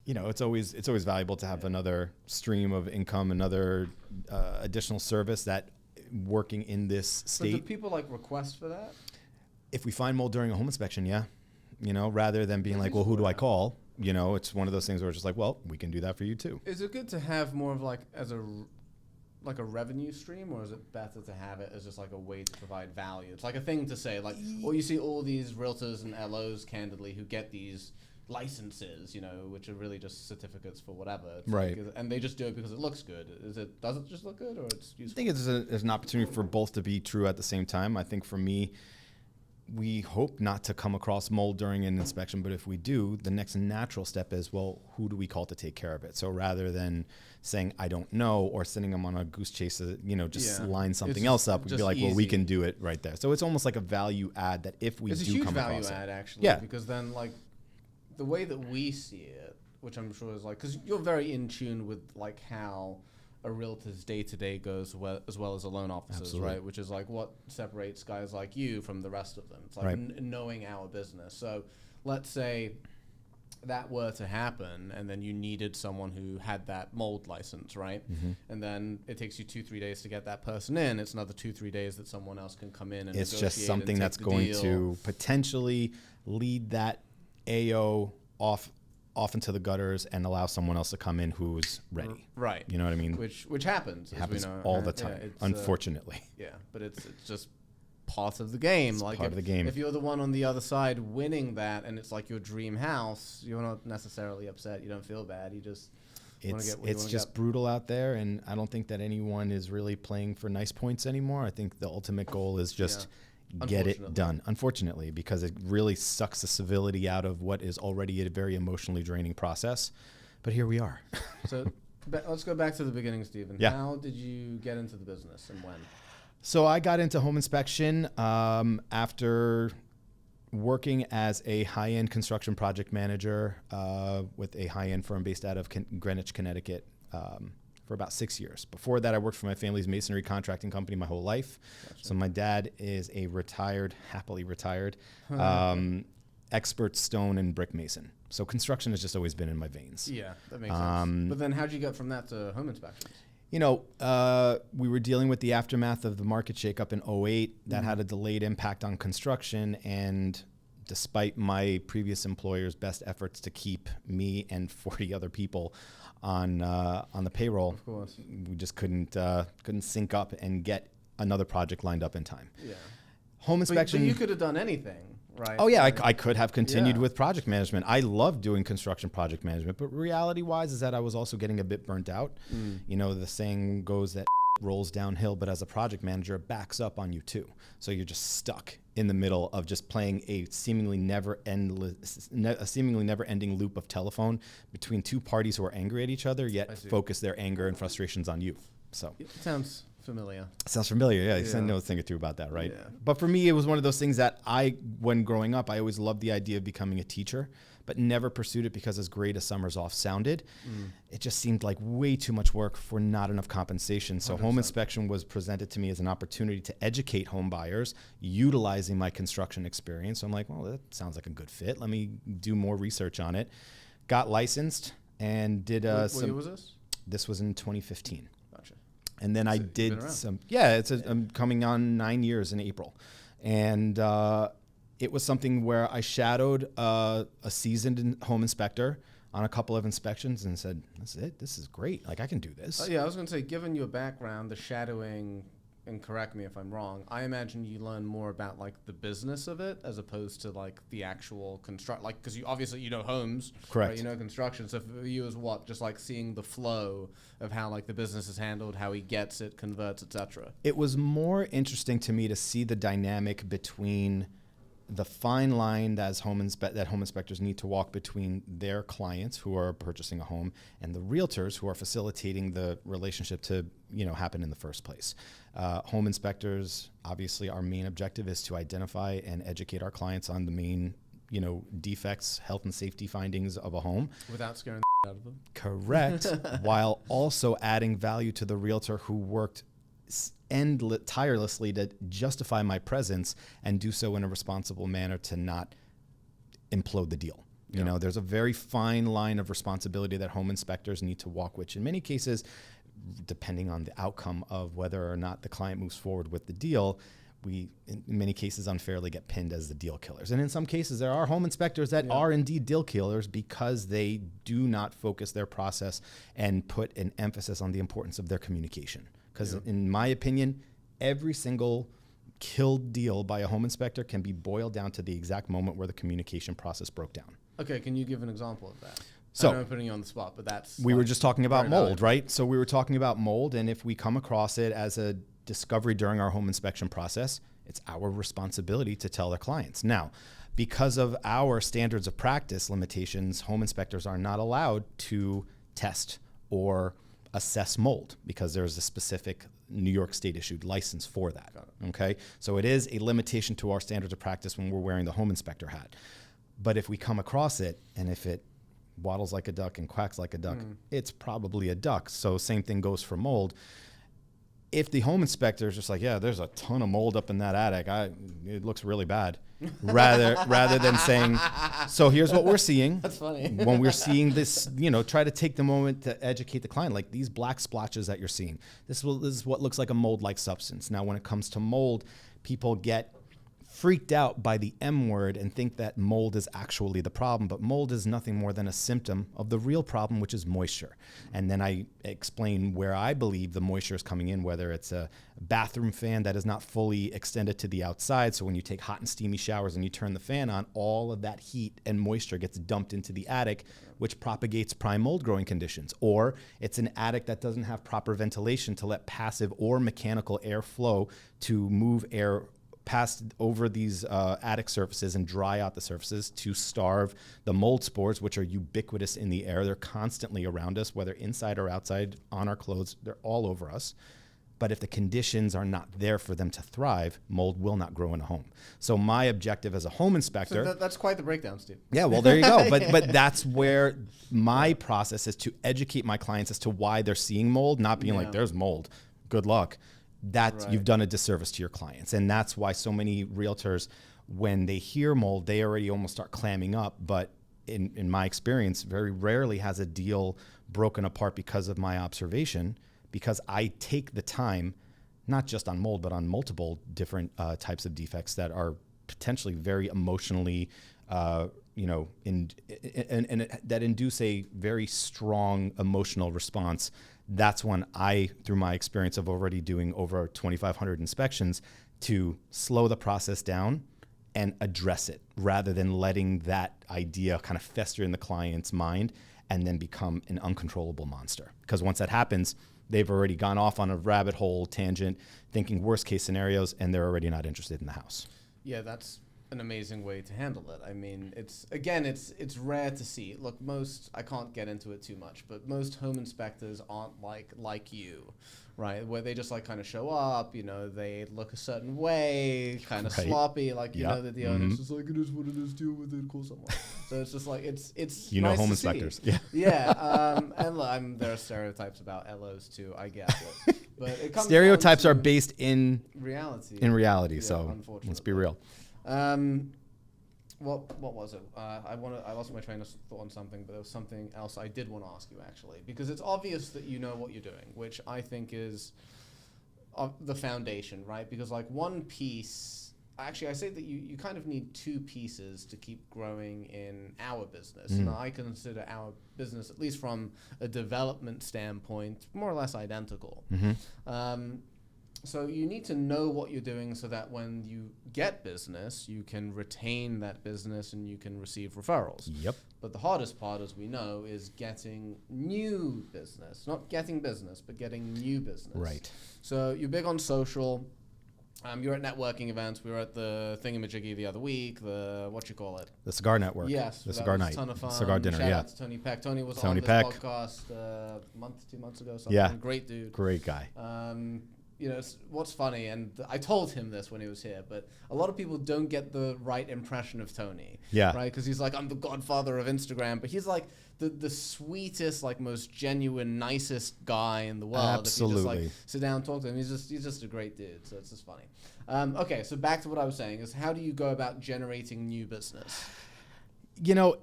it's always valuable to have another stream of income, another additional service that working in this state. But do people like request for that? If we find mold during a home inspection, yeah, rather than being like, well, who do I call? It's one of those things where it's just like, well, we can do that for you too. Is it good to have more of like as a revenue stream, or is it better to have it as just like a way to provide value? It's like a thing to say, like, well, you see all these realtors and LOs, candidly, who get these licenses, which are really just certificates for whatever. It's right. Like, and they just do it because it looks good. Does it just look good, or it's useful? I think there's an opportunity for both to be true at the same time. I think for me, we hope not to come across mold during an inspection, but if we do, the next natural step is, well, who do we call to take care of it? So rather than saying, I don't know, or sending them on a goose chase, line something else up, we'd be like, well, we can do it right there. So it's almost like a value add that if we do come across it. It's a huge value add, actually, because then, like, the way that we see it, which I'm sure is like, because you're very in tune with like how a realtor's day-to-day goes as well as a loan officer's, Absolutely. right? Which is like what separates guys like you from the rest of them. It's like right. Knowing our business. So let's say that were to happen, and then you needed someone who had that mold license, right? Mm-hmm. And then it takes you 2-3 days to get that person in. It's another 2-3 days that someone else can come in and it's just something that's going to potentially lead that AO off into the gutters and allow someone else to come in who's ready. Right. You know what I mean? Which happens. It happens all the time, unfortunately. But it's just part of the game. It's like part of the game. If you're the one on the other side winning that, and it's like your dream house, you're not necessarily upset. You don't feel bad. You just it's just brutal out there, and I don't think that anyone is really playing for nice points anymore. I think the ultimate goal is just get it done, unfortunately, because it really sucks the civility out of what is already a very emotionally draining process. But here we are. So let's go back to the beginning, Stephen. Yeah. How did you get into the business and when? So I got into home inspection after working as a high-end construction project manager with a high-end firm based out of Greenwich, Connecticut, for about 6 years. Before that, I worked for my family's masonry contracting company my whole life. Gotcha. So my dad is a happily retired, expert stone and brick mason. So construction has just always been in my veins. Yeah, that makes sense. But then how'd you get from that to home inspections? We were dealing with the aftermath of the market shakeup in 2008. That had a delayed impact on construction, and despite my previous employer's best efforts to keep me and 40 other people on the payroll, of course, we just couldn't sync up and get another project lined up in time. Yeah. Home inspection. But you could have done anything, right? Oh yeah, I could have continued with project management. I love doing construction project management, but reality-wise is that I was also getting a bit burnt out. The saying goes that rolls downhill, but as a project manager, it backs up on you too. So you're just stuck in the middle of just playing a seemingly never-ending loop of telephone between two parties who are angry at each other, yet focus their anger and frustrations on you. So it sounds familiar. Sounds familiar, yeah. I know a thing or two about that, right? Yeah. But for me, it was one of those things that when growing up, I always loved the idea of becoming a teacher, but never pursued it because as great as summers off sounded, it just seemed like way too much work for not enough compensation. So 100%. Home inspection was presented to me as an opportunity to educate home buyers utilizing my construction experience. So I'm like, well, that sounds like a good fit. Let me do more research on it. Got licensed and did what year was this? This was in 2015. Gotcha. And then I did some, I'm coming on 9 years in April. And it was something where I shadowed a seasoned home inspector on a couple of inspections and said, that's it, this is great. Like, I can do this. I was going to say, given your background, the shadowing, and correct me if I'm wrong, I imagine you learn more about like the business of it as opposed to like the actual because you obviously homes, correct? Right? Construction. So for you is what, just like seeing the flow of how like the business is handled, how he gets it, converts, etc. It was more interesting to me to see the dynamic between the fine line that home inspectors need to walk between their clients who are purchasing a home and the realtors who are facilitating the relationship to happen in the first place. Home inspectors, obviously, our main objective is to identify and educate our clients on the main defects, health and safety findings of a home without scaring the out of them. Correct. While also adding value to the realtor who worked tirelessly to justify my presence and do so in a responsible manner to not implode the deal. You know, there's a very fine line of responsibility that home inspectors need to walk, which in many cases, depending on the outcome of whether or not the client moves forward with the deal, we, in many cases, unfairly get pinned as the deal killers. And in some cases, there are home inspectors that are indeed deal killers because they do not focus their process and put an emphasis on the importance of their communication. Because in my opinion, every single killed deal by a home inspector can be boiled down to the exact moment where the communication process broke down. Okay, can you give an example of that? So, I know I'm putting you on the spot, but that's... We were just talking about mold, right? So we were talking about mold, and if we come across it as a discovery during our home inspection process, it's our responsibility to tell their clients. Now, because of our standards of practice limitations, home inspectors are not allowed to test or assess mold because there's a specific New York State issued license for that. Okay. So it is a limitation to our standards of practice when we're wearing the home inspector hat. But if we come across it and if it waddles like a duck and quacks like a duck, it's probably a duck. So same thing goes for mold. If the home inspector is just like, yeah, there's a ton of mold up in that attic, it looks really bad, rather than saying, so here's what we're seeing. That's funny. When we're seeing this, you know, try to take the moment to educate the client, like these black splotches that you're seeing. This is what looks like a mold-like substance. Now, when it comes to mold, people get freaked out by the M word and think that mold is actually the problem, but mold is nothing more than a symptom of the real problem, which is moisture. And then I explain where I believe the moisture is coming in, whether it's a bathroom fan that is not fully extended to the outside. So when you take hot and steamy showers and you turn the fan on, all of that heat and moisture gets dumped into the attic, which propagates prime mold growing conditions. Or it's an attic that doesn't have proper ventilation to let passive or mechanical air flow to move air passed over these attic surfaces and dry out the surfaces to starve the mold spores, which are ubiquitous in the air. They're constantly around us, whether inside or outside, on our clothes. They're all over us. But if the conditions are not there for them to thrive, mold will not grow in a home. So my objective as a home inspector... So that's quite the breakdown, Steve. Yeah, well, there you go. But that's where my process is to educate my clients as to why they're seeing mold, not being like, there's mold. Good luck. That you've done a disservice to your clients. And that's why so many realtors, when they hear mold, they already almost start clamming up. But in my experience, very rarely has a deal broken apart because of my observation, because I take the time, not just on mold, but on multiple different types of defects that are potentially very emotionally, and that induce a very strong emotional response. That's when I, through my experience of already doing over 2,500 inspections, to slow the process down and address it rather than letting that idea kind of fester in the client's mind and then become an uncontrollable monster. Because once that happens, they've already gone off on a rabbit hole tangent, thinking worst case scenarios, and they're already not interested in the house. Yeah, that's an amazing way to handle it. I mean, it's rare to see. Look, I can't get into it too much, but most home inspectors aren't like you, right? Where they just like kind of show up, you know, they look a certain way, kind of sloppy, like, you know, that the owner's just like, it is what it is, deal with it, call someone. So it's just like, it's you know, nice home to inspectors. See. Yeah. And look, there are stereotypes about LOs too, I guess. But it comes stereotypes are based in reality. Yeah, so let's be real. What was it? I lost my train of thought on something, but there was something else I did want to ask you actually, because it's obvious that you know what you're doing, which I think is the foundation, right? Because like one piece, actually I say that you kind of need two pieces to keep growing in our business. And I consider our business, at least from a development standpoint, more or less identical. So you need to know what you're doing so that when you get business, you can retain that business and you can receive referrals. Yep. But the hardest part, as we know, is getting new business. Not getting business, but getting new business. Right. So you're big on social. You're at networking events. We were at the Thingamajiggy the other week. What you call it? The Cigar Network. Yes. The Cigar Night. A ton of fun. Cigar dinner, Shout out to Tony Peck. Tony was on this podcast a month, 2 months ago. Something. Yeah. Great dude. Great guy. You know, what's funny, and I told him this when he was here, but a lot of people don't get the right impression of Tony. Yeah. Right? Because he's like, I'm the godfather of Instagram, but he's like the sweetest, like most genuine, nicest guy in the world. Absolutely. If you just like sit down and talk to him, he's just a great dude. So it's just funny. Okay, so back to what I was saying is, how do you go about generating new business? You know,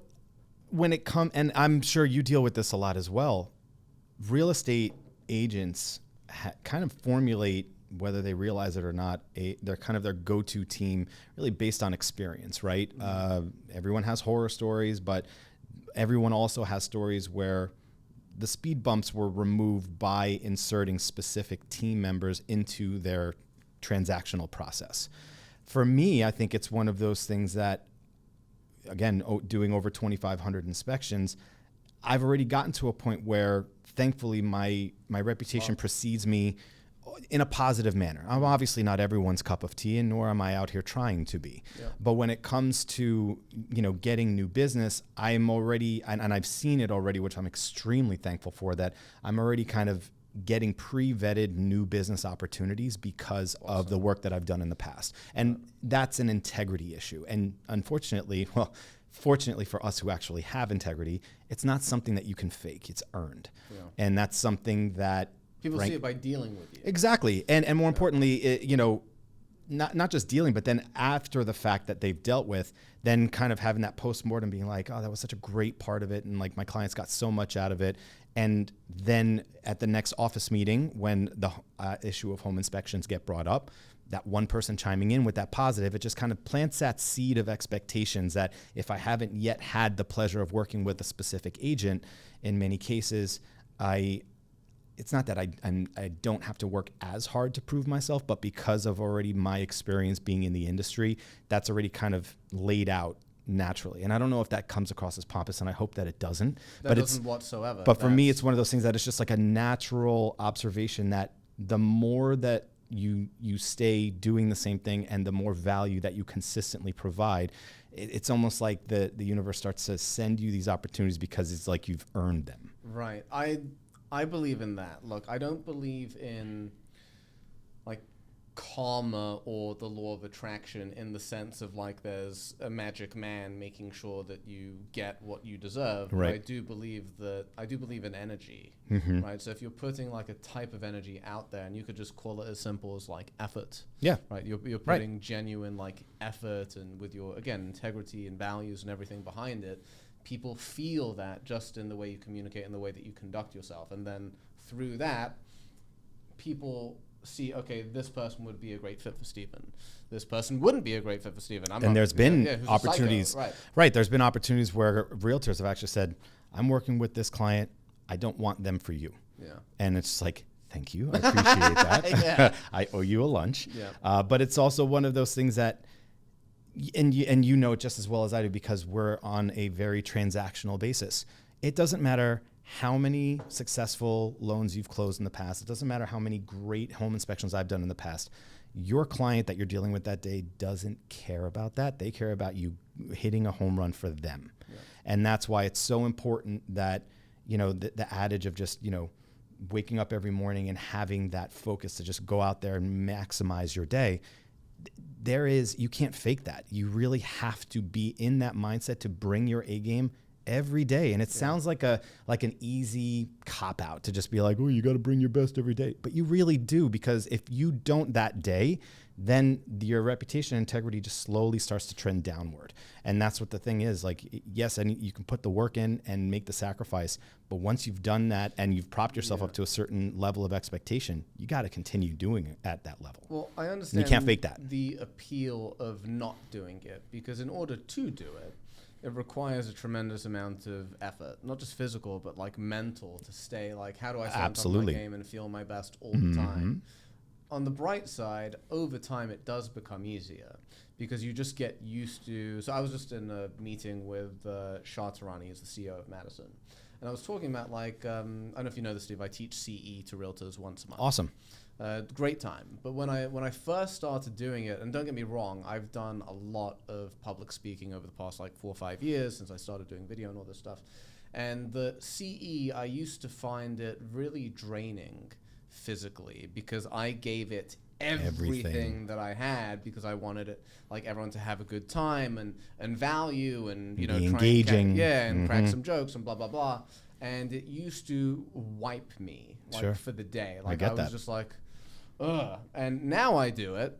when it comes, and I'm sure you deal with this a lot as well, real estate agents kind of formulate, whether they realize it or not, they're kind of their go-to team really based on experience, right? Everyone has horror stories, but everyone also has stories where the speed bumps were removed by inserting specific team members into their transactional process. For me, I think it's one of those things that, again, doing over 2,500 inspections, I've already gotten to a point where, thankfully, my reputation precedes me in a positive manner. I'm obviously not everyone's cup of tea, and nor am I out here trying to be. Yeah. But when it comes to, getting new business, I'm already, and I've seen it already, which I'm extremely thankful for, that I'm already kind of getting pre-vetted new business opportunities because of the work that I've done in the past. And that's an integrity issue. And unfortunately, fortunately for us who actually have integrity, it's not something that you can fake. It's earned. Yeah. And that's something that people see it by dealing with you. Exactly. And more importantly, not just dealing, but then after the fact that they've dealt with, then kind of having that postmortem being like, oh, that was such a great part of it. And like my clients got so much out of it. And then at the next office meeting, when the issue of home inspections get brought up, that one person chiming in with that positive, it just kind of plants that seed of expectations that if I haven't yet had the pleasure of working with a specific agent, in many cases, it's not that I don't have to work as hard to prove myself, but because of already my experience being in the industry, that's already kind of laid out naturally. And I don't know if that comes across as pompous, and I hope that it doesn't. That doesn't whatsoever. But for me, it's one of those things that it's just like a natural observation that the more that you stay doing the same thing and the more value that you consistently provide, it's almost like the universe starts to send you these opportunities because it's like you've earned them. Right. I believe in that. Look, I don't believe in like karma or the law of attraction in the sense of like there's a magic man making sure that you get what you deserve. Right. But I do believe in energy. Mm-hmm. Right. So if you're putting like a type of energy out there, and you could just call it as simple as like effort. Yeah. Right. You're putting genuine like effort, and with your, again, integrity and values and everything behind it. People feel that just in the way you communicate and the way that you conduct yourself. And then through that, people see, okay, this person would be a great fit for Stephen. This person wouldn't be a great fit for Stephen. There's been opportunities. Right. There's been opportunities where realtors have actually said, I'm working with this client. I don't want them for you. Yeah. And it's just like, thank you. I appreciate that. Yeah. I owe you a lunch. Yeah. But it's also one of those things that, and you know it just as well as I do because we're on a very transactional basis. It doesn't matter how many successful loans you've closed in the past. It doesn't matter how many great home inspections I've done in the past. Your client that you're dealing with that day doesn't care about that. They care about you hitting a home run for them. Yeah. And that's why it's so important that, the adage of just, waking up every morning and having that focus to just go out there and maximize your day. You can't fake that. You really have to be in that mindset to bring your A game every day. And it sounds like an easy cop out to just be like, oh, you got to bring your best every day. But you really do, because if you don't that day, then your reputation and integrity just slowly starts to trend downward. And that's what the thing is. Like, yes, and you can put the work in and make the sacrifice, but once you've done that and you've propped yourself up to a certain level of expectation, you got to continue doing it at that level. Well, I understand. And you can't fake that. The appeal of not doing it, because in order to do it, it requires a tremendous amount of effort, not just physical, but like mental, to stay like, how do I stay on top of my game and feel my best all the time? On the bright side, over time, it does become easier because you just get used to. So I was just in a meeting with Shah Tarani, who's the CEO of Madison. And I was talking about I don't know if you know this, Steve, I teach CE to realtors once a month. Awesome. Great time. But when I first started doing it, and don't get me wrong, I've done a lot of public speaking over the past 4 or 5 years since I started doing video and all this stuff. And the CE, I used to find it really draining physically because I gave it everything that I had because I wanted it everyone to have a good time and value and try engaging and crack some jokes and blah blah blah, and it used to wipe me for the day. I was just ugh. And now I do it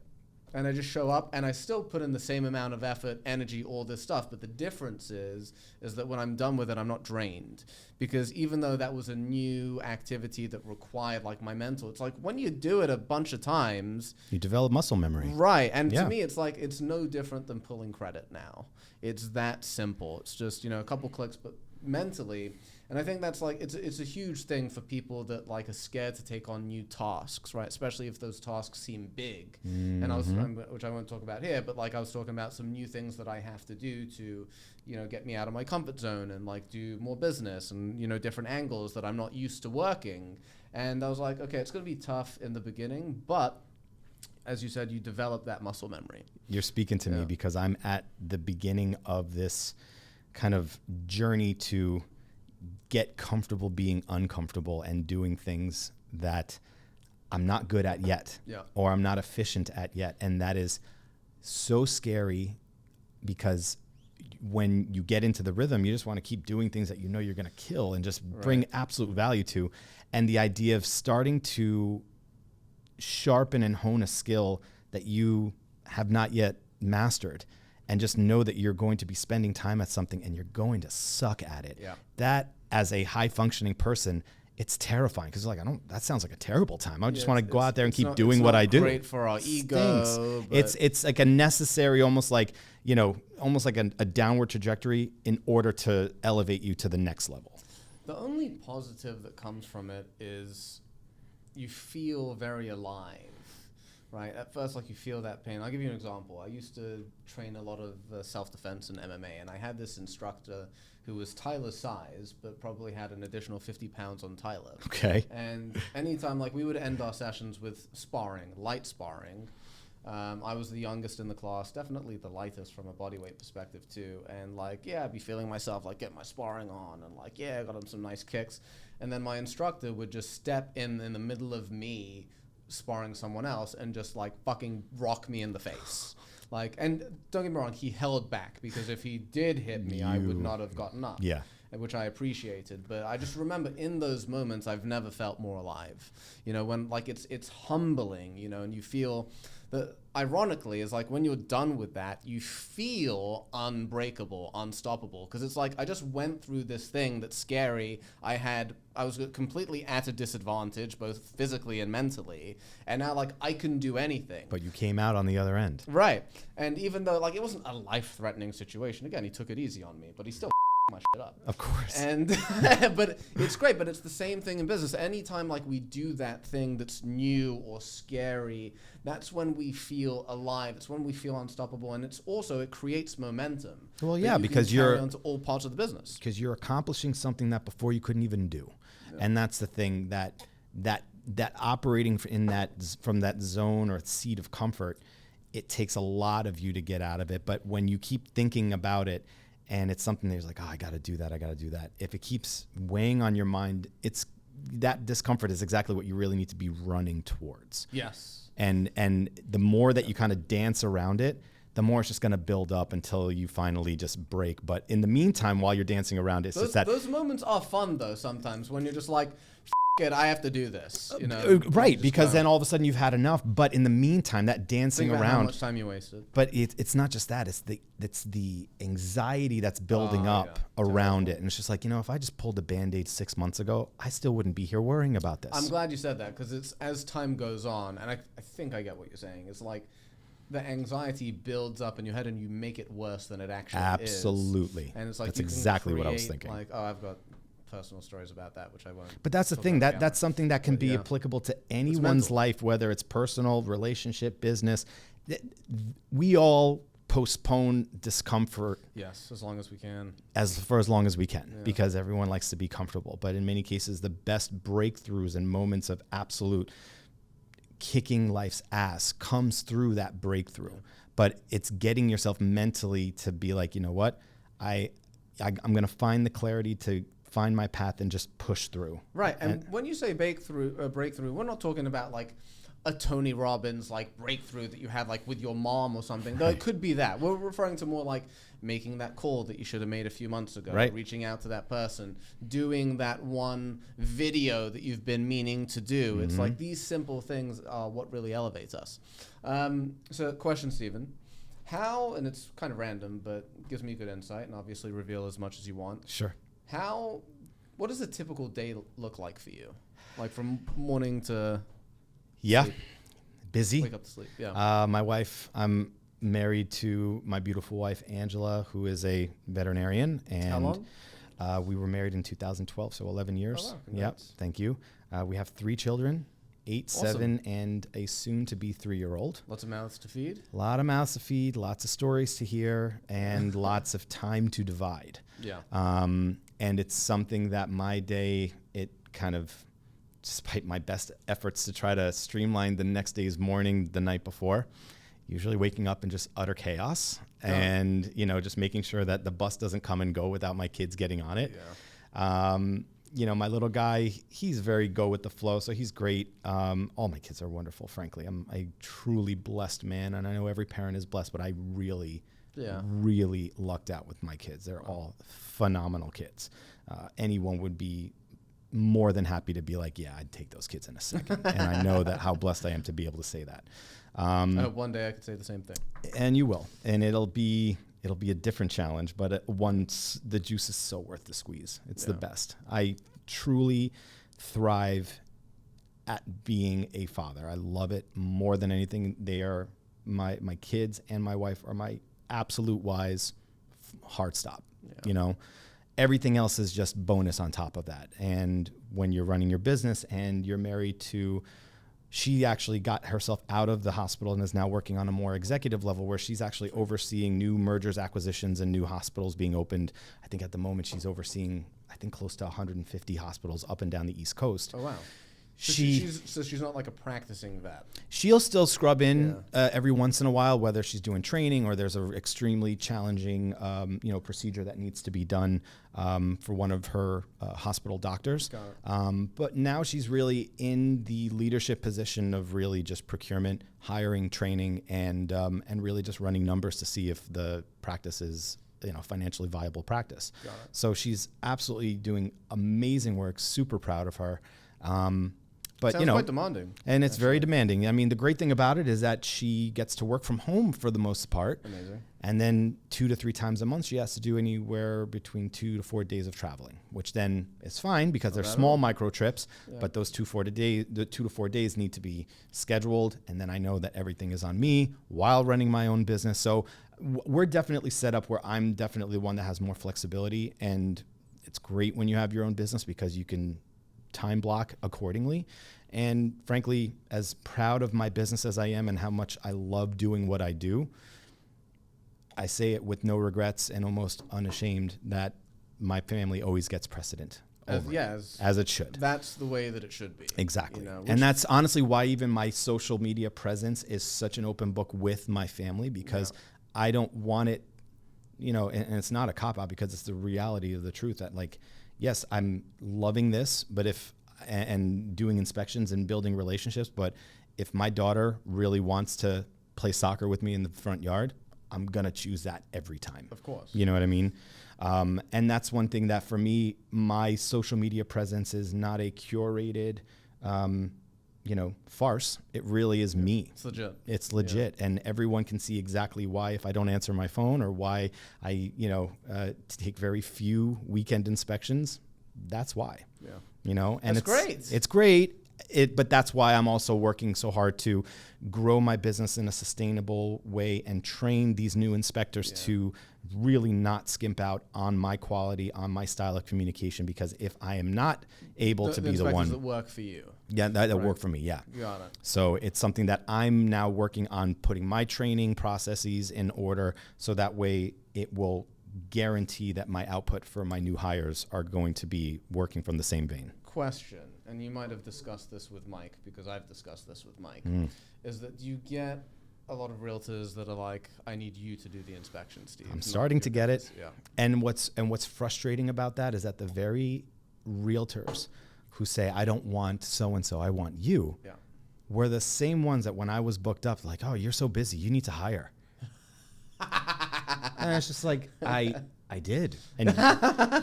and I just show up, and I still put in the same amount of effort, energy, all this stuff. But the difference is that when I'm done with it, I'm not drained. Because even though that was a new activity that required like my mental, it's like when you do it a bunch of times, you develop muscle memory. Right. And to me, it's like, it's no different than pulling credit now. It's that simple. It's just, a couple clicks, but mentally. And I think that's like, it's a huge thing for people that like are scared to take on new tasks, right? Especially if those tasks seem big. Mm-hmm. And which I won't talk about here, but like I was talking about some new things that I have to do to, get me out of my comfort zone and like do more business and, different angles that I'm not used to working. And I was like, okay, it's going to be tough in the beginning, but as you said, you develop that muscle memory. You're speaking to me because I'm at the beginning of this kind of journey to get comfortable being uncomfortable and doing things that I'm not good at yet, or I'm not efficient at yet. And that is so scary because when you get into the rhythm, you just want to keep doing things that you're going to kill and just bring absolute value to. And the idea of starting to sharpen and hone a skill that you have not yet mastered, and just know that you're going to be spending time at something and you're going to suck at it. Yeah. That, as a high functioning person, it's terrifying because like that sounds like a terrible time. I just want to go out there and keep doing what I do. It's not great for our ego. It's like a necessary, almost like a downward trajectory in order to elevate you to the next level. The only positive that comes from it is you feel very alive. Right. At first, like you feel that pain. I'll give you an example. I used to train a lot of self-defense and MMA, and I had this instructor who was Tyler's size, but probably had an additional 50 pounds on Tyler. Okay. And anytime, like we would end our sessions with sparring, light sparring. I was the youngest in the class, definitely the lightest from a body weight perspective too. And like, I'd be feeling myself, like get my sparring on, and like, I got him some nice kicks. And then my instructor would just step in the middle of me sparring someone else and just like fucking rock me in the face. Like, and don't get me wrong, he held back because if he did hit me, I would not have gotten up. Yeah. Which I appreciated. But I just remember in those moments, I've never felt more alive. When like it's humbling, and you feel that ironically is like when you're done with that, you feel unbreakable, unstoppable. Because it's like, I just went through this thing that's scary. I was completely at a disadvantage, both physically and mentally. And now like I can do anything. But you came out on the other end. Right. And even though like it wasn't a life-threatening situation, again, he took it easy on me, but he still my shit up. Of course. And but it's great, but it's the same thing in business. Anytime like we do that thing that's new or scary, that's when we feel alive. It's when we feel unstoppable, and it creates momentum. Well, yeah, because you're onto all parts of the business. Because you're accomplishing something that before you couldn't even do. Yeah. And that's the thing that operating from that zone or seat of comfort, it takes a lot of you to get out of it. But when you keep thinking about it, and it's something that you're like, I got to do that. If it keeps weighing on your mind, that discomfort is exactly what you really need to be running towards. Yes. And the more that you kind of dance around it, the more it's just going to build up until you finally just break. But in the meantime, while you're dancing around it, those moments are fun though. Sometimes when you're just like, it, I have to do this, right? Because then all of a sudden you've had enough. But in the meantime, that dancing Think about around, how much time you wasted. But it's not just that; it's the anxiety that's building up around it, and it's just like, if I just pulled the Band-Aid 6 months ago, I still wouldn't be here worrying about this. I'm glad you said that because it's as time goes on, and I think I get what you're saying. It's like the anxiety builds up in your head, and you make it worse than it actually is. Absolutely, and it's like that's exactly what I was thinking. Like, I've got personal stories about that, which I won't. But that's the thing, that's something that can be applicable to anyone's life, whether it's personal, relationship, business. We all postpone discomfort. Yes, as long as we can. For as long as we can, because everyone likes to be comfortable. But in many cases, the best breakthroughs and moments of absolute kicking life's ass comes through that breakthrough. But it's getting yourself mentally to be like, you know what, I'm going to find the clarity to find my path and just push through. Right. And when you say breakthrough, we're not talking about like a Tony Robbins like breakthrough that you had like with your mom or something. Though it could be that. We're referring to more like making that call that you should have made a few months ago, right. reaching out to that person, doing that one video that you've been meaning to do. It's like these simple things are what really elevates us. So question, Stephen. How, and it's kind of random, but gives me good insight, and obviously reveal as much as you want. Sure. What does a typical day look like for you? Like from morning to sleep? Busy. Wake up to sleep, yeah. My wife, I'm married to my beautiful wife, Angela, who is a veterinarian. And how long? We were married in 2012, so 11 years. Oh, wow. Congrats. Yep, thank you. We have 3 children. 8, Awesome. 7, and a soon-to-be 3-year-old. Lots of mouths to feed. A lot of mouths to feed, lots of stories to hear, and lots of time to divide. Yeah. And it's something that my day, it kind of, despite my best efforts to try to streamline the next day's morning the night before, usually waking up in just utter chaos and, just making sure that the bus doesn't come and go without my kids getting on it. Yeah. My little guy, he's very go with the flow, so he's great. All my kids are wonderful, frankly. I'm a truly blessed man, and I know every parent is blessed, but I really lucked out with my kids. They're all phenomenal kids. Anyone would be more than happy to be like, yeah, I'd take those kids in a second. And I know that how blessed I am to be able to say that. One day I could say the same thing. And you will. And it'll be a different challenge, but once the juice is so worth the squeeze. It's the best. I truly thrive at being a father. I love it more than anything. They are my kids and my wife are my absolute wise hard stop. Yeah. Everything else is just bonus on top of that. And when you're running your business and you're married to, she actually got herself out of the hospital and is now working on a more executive level where she's actually overseeing new mergers, acquisitions, and new hospitals being opened. I think at the moment she's overseeing, close to 150 hospitals up and down the East Coast. Oh, wow. So she's not like a practicing vet. She'll still scrub in every once in a while, whether she's doing training or there's an extremely challenging, procedure that needs to be done for one of her hospital doctors. But now she's really in the leadership position of really just procurement, hiring, training, and really just running numbers to see if the practice is financially viable practice. So she's absolutely doing amazing work. Super proud of her. But sounds quite demanding. And it's very demanding. I mean, the great thing about it is that she gets to work from home for the most part. Amazing. And then 2 to 3 times a month, she has to do anywhere between 2 to 4 days of traveling, which then is fine because they're small micro trips. Yeah. But those 2 to 4 days need to be scheduled. And then I know that everything is on me while running my own business. So we're definitely set up where I'm definitely one that has more flexibility. And it's great when you have your own business because you can time block accordingly. And frankly, as proud of my business as I am and how much I love doing what I do, I say it with no regrets and almost unashamed that my family always gets precedent. As it should. That's the way that it should be. Exactly. And that's honestly why even my social media presence is such an open book with my family because I don't want it, and it's not a cop-out because it's the reality of the truth that yes, I'm loving this, but and doing inspections and building relationships, but if my daughter really wants to play soccer with me in the front yard, I'm going to choose that every time. Of course. You know what I mean? And that's one thing that for me, my social media presence is not a curated, farce. It really is me. It's legit. It's legit. Yeah. And everyone can see exactly why if I don't answer my phone or why I, take very few weekend inspections, that's why. Yeah. And it's great. It's great. But that's why I'm also working so hard to grow my business in a sustainable way and train these new inspectors to really not skimp out on my quality, on my style of communication, because if I am not able to be the one that work for you. Yeah, that work for me. Yeah. Got it. So it's something that I'm now working on putting my training processes in order so that way it will guarantee that my output for my new hires are going to be working from the same vein. Question, and you might have discussed this with Mike because I've discussed this with Mike, is that you get a lot of realtors that are like, I need you to do the inspection, Steve. I'm starting to get it. Yeah. And what's frustrating about that is that the very realtors who say, I don't want so-and-so, I want you, were the same ones that when I was booked up, like, oh, you're so busy, you need to hire. And it's just like, I did. And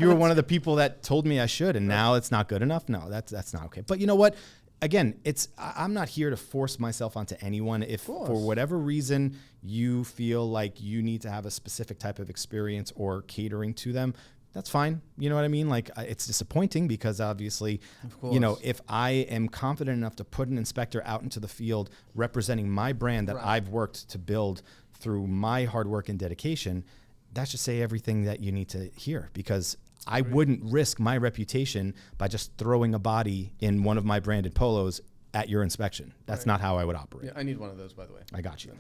you were one of the people that told me I should, and now it's not good enough. No, that's not okay. But you know what? Again, I'm not here to force myself onto anyone. If for whatever reason you feel like you need to have a specific type of experience or catering to them, that's fine. You know what I mean? Like, it's disappointing because obviously, you know, if I am confident enough to put an inspector out into the field representing my brand that I've worked to build through my hard work and dedication, that should say everything that you need to hear, because I wouldn't risk my reputation by just throwing a body in one of my branded polos at your inspection. That's not how I would operate. Yeah, I need one of those, by the way. I got you.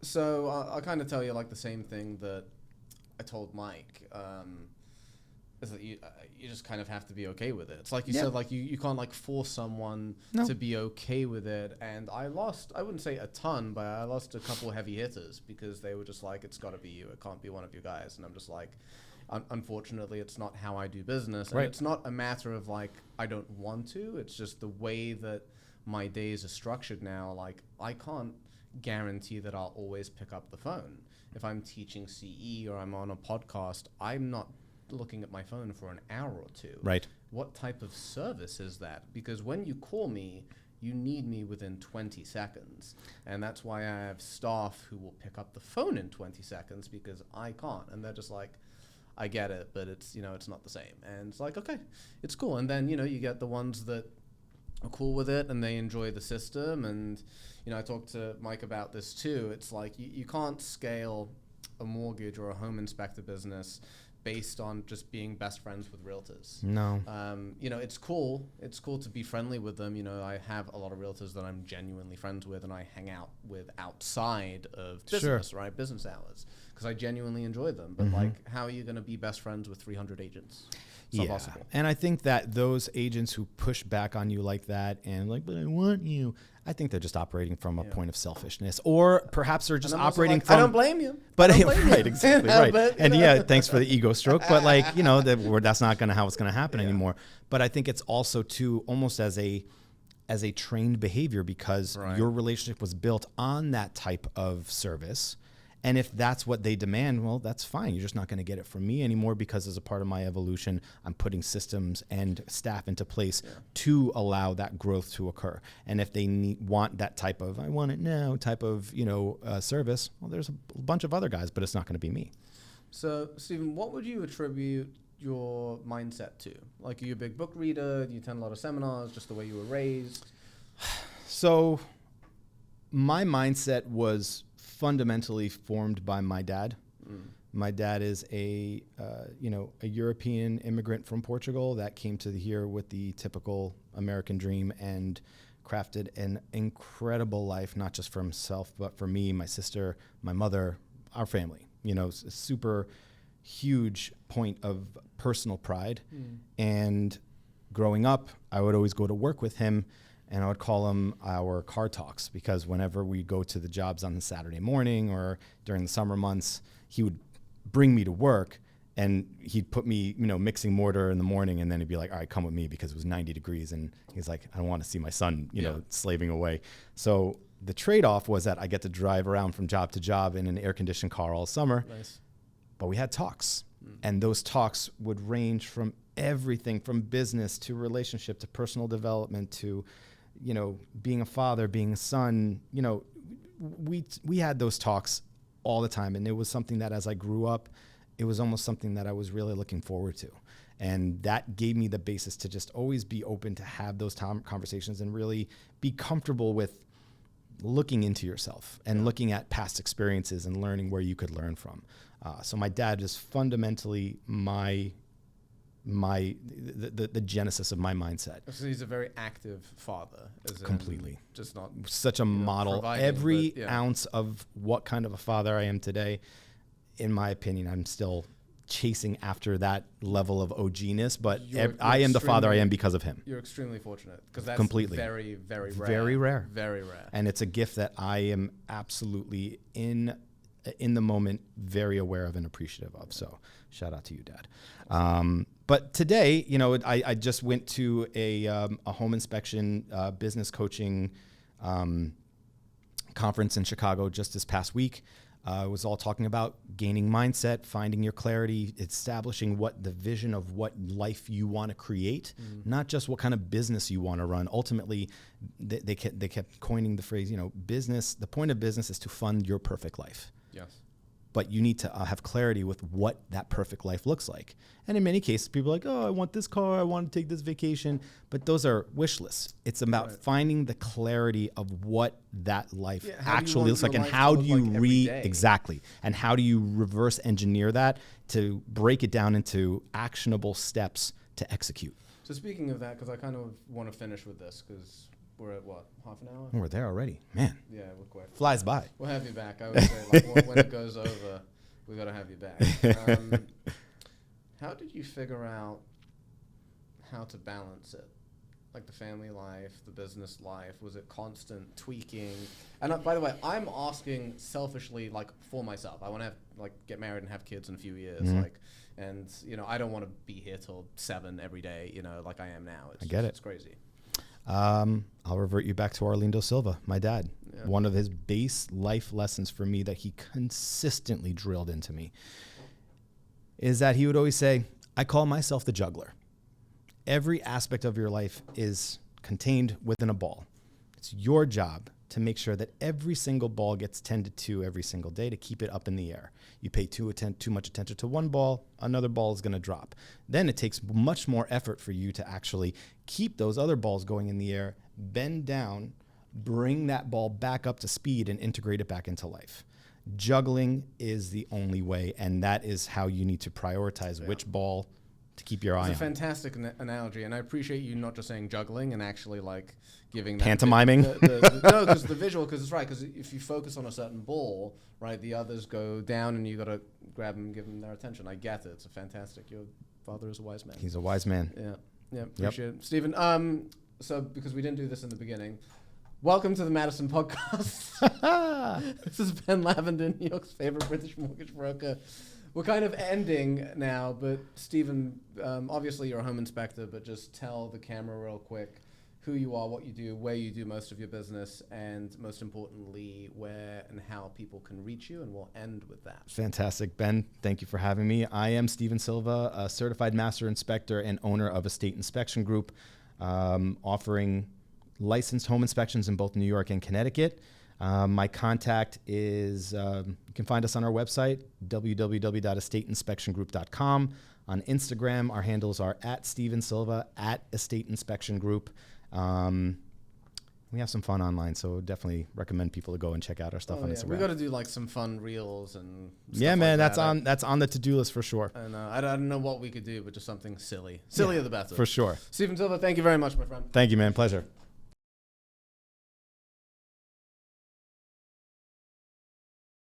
So I'll kind of tell you like the same thing that I told Mike. Is that you just kind of have to be okay with it. It's like you said, like you can't like force someone to be okay with it. And I wouldn't say a ton, but I lost a couple heavy hitters because they were just like, it's got to be you. It can't be one of you guys. And I'm just like, unfortunately, it's not how I do business. And it's not a matter of like, I don't want to. It's just the way that my days are structured now. Like, I can't guarantee that I'll always pick up the phone. If I'm teaching CE or I'm on a podcast, I'm not looking at my phone for an hour or two. Right. What type of service is that? Because when you call me, you need me within 20 seconds. And that's why I have staff who will pick up the phone in 20 seconds because I can't. And they're just like, I get it, but it's, you know, it's not the same. And it's like, okay, it's cool. And then, you know, you get the ones that are cool with it and they enjoy the system. And, you know, I talked to Mike about this too. It's like you can't scale a mortgage or a home inspector business based on just being best friends with realtors. No. You know, it's cool. It's cool to be friendly with them. You know, I have a lot of realtors that I'm genuinely friends with and I hang out with outside of business, right? Business hours. Because I genuinely enjoy them. But like, how are you going to be best friends with 300 agents? It's not possible. And I think that those agents who push back on you like that and like, but I want you, I think they're just operating from a point of selfishness, or perhaps they're just operating like, from. I don't blame you. But right, exactly right. But, and thanks for the ego stroke. But like, you know, that's not how it's going to happen anymore. But I think it's also too almost as a trained behavior because your relationship was built on that type of service. And if that's what they demand, well, that's fine. You're just not going to get it from me anymore because as a part of my evolution, I'm putting systems and staff into place to allow that growth to occur. And if they want that type of, I want it now type of, you know, service, well, there's a bunch of other guys, but it's not going to be me. So, Stephen, what would you attribute your mindset to? Like, are you a big book reader? Do you attend a lot of seminars, just the way you were raised? So my mindset was fundamentally formed by my dad. My dad is a European immigrant from Portugal that came to here with the typical American dream and crafted an incredible life, not just for himself, but for me, my sister, my mother, our family. You know, a super huge point of personal pride. And growing up, I would always go to work with him. And I would call them our car talks because whenever we go to the jobs on the Saturday morning or during the summer months, he would bring me to work and he'd put me, you know, mixing mortar in the morning. And then he'd be like, all right, come with me because it was 90 degrees. And he's like, I don't want to see my son, you know, slaving away. So the trade-off was that I get to drive around from job to job in an air-conditioned car all summer. Nice. But we had talks. And those talks would range from everything from business to relationship to personal development to, you know, being a father, being a son. You know, we had those talks all the time. And it was something that as I grew up, it was almost something that I was really looking forward to. And that gave me the basis to just always be open to have those conversations and really be comfortable with looking into yourself and looking at past experiences and learning where you could learn from. So my dad is fundamentally the genesis of my mindset. So he's a very active father. Completely. Just not such a model. Every ounce of what kind of a father I am today, in my opinion, I'm still chasing after that level of OG-ness, but I am the father I am because of him. You're extremely fortunate because that's completely very, very rare. Very rare. Very rare. And it's a gift that I am absolutely in the moment very aware of and appreciative of. So shout out to you, Dad. But today, you know, I just went to a home inspection business coaching conference in Chicago just this past week. It was all talking about gaining mindset, finding your clarity, establishing what the vision of what life you want to create, not just what kind of business you want to run. Ultimately, they kept coining the phrase, business. The point of business is to fund your perfect life. Yes. But you need to have clarity with what that perfect life looks like. And in many cases, people are like, oh, I want this car, I want to take this vacation. But those are wish lists. It's about finding the clarity of what that life actually looks like, and how do you exactly, and how do you reverse engineer that to break it down into actionable steps to execute. So speaking of that, because I kind of want to finish with this, because we're at what, half an hour? Oh, we're there already, man. Yeah, we're quick. Flies by. We'll have you back. I would say, when it goes over, we got to have you back. How did you figure out how to balance it? Like the family life, the business life? Was it constant tweaking? And by the way, I'm asking selfishly, like for myself. I want to get married and have kids in a few years. And I don't want to be here till 7 every day. Like I am now. I get it. It's crazy. I'll revert you back to Arlindo Silva, my dad. Yeah. One of his base life lessons for me that he consistently drilled into me is that he would always say, I call myself the juggler. Every aspect of your life is contained within a ball. It's your job to make sure that every single ball gets tended to every single day to keep it up in the air. You pay too much attention to one ball, another ball is going to drop. Then it takes much more effort for you to actually keep those other balls going in the air, bend down, bring that ball back up to speed, and integrate it back into life. Juggling is the only way, and that is how you need to prioritize which ball to keep your eye on. It's a fantastic analogy, and I appreciate you not just saying juggling and actually giving that pantomiming. No, because the visual, because it's right. Because if you focus on a certain ball, right, the others go down, and you got to grab them, give them their attention. I get it. It's a fantastic. Your father is a wise man. He's a wise man. Yeah. Appreciate it, Stephen. So because we didn't do this in the beginning, welcome to the Madison Podcast. This is Ben Lavender, New York's favorite British mortgage broker. We're kind of ending now, but Stephen, obviously you're a home inspector, but just tell the camera real quick who you are, what you do, where you do most of your business, and most importantly, where and how people can reach you, and we'll end with that. Fantastic, Ben. Thank you for having me. I am Stephen Silva, a certified master inspector and owner of Estate Inspection Group, offering licensed home inspections in both New York and Connecticut. My contact is, you can find us on our website, www.estateinspectiongroup.com. On Instagram, our handles are @StephenSilva, @EstateInspectionGroup. We have some fun online, so definitely recommend people to go and check out our stuff on Instagram. We got to do some fun reels and stuff. Yeah, man, that's on the to-do list for sure. And I don't know what we could do, but just something silly. Sillier the better. For sure. Stephen Silva, thank you very much, my friend. Thank you, man. Pleasure.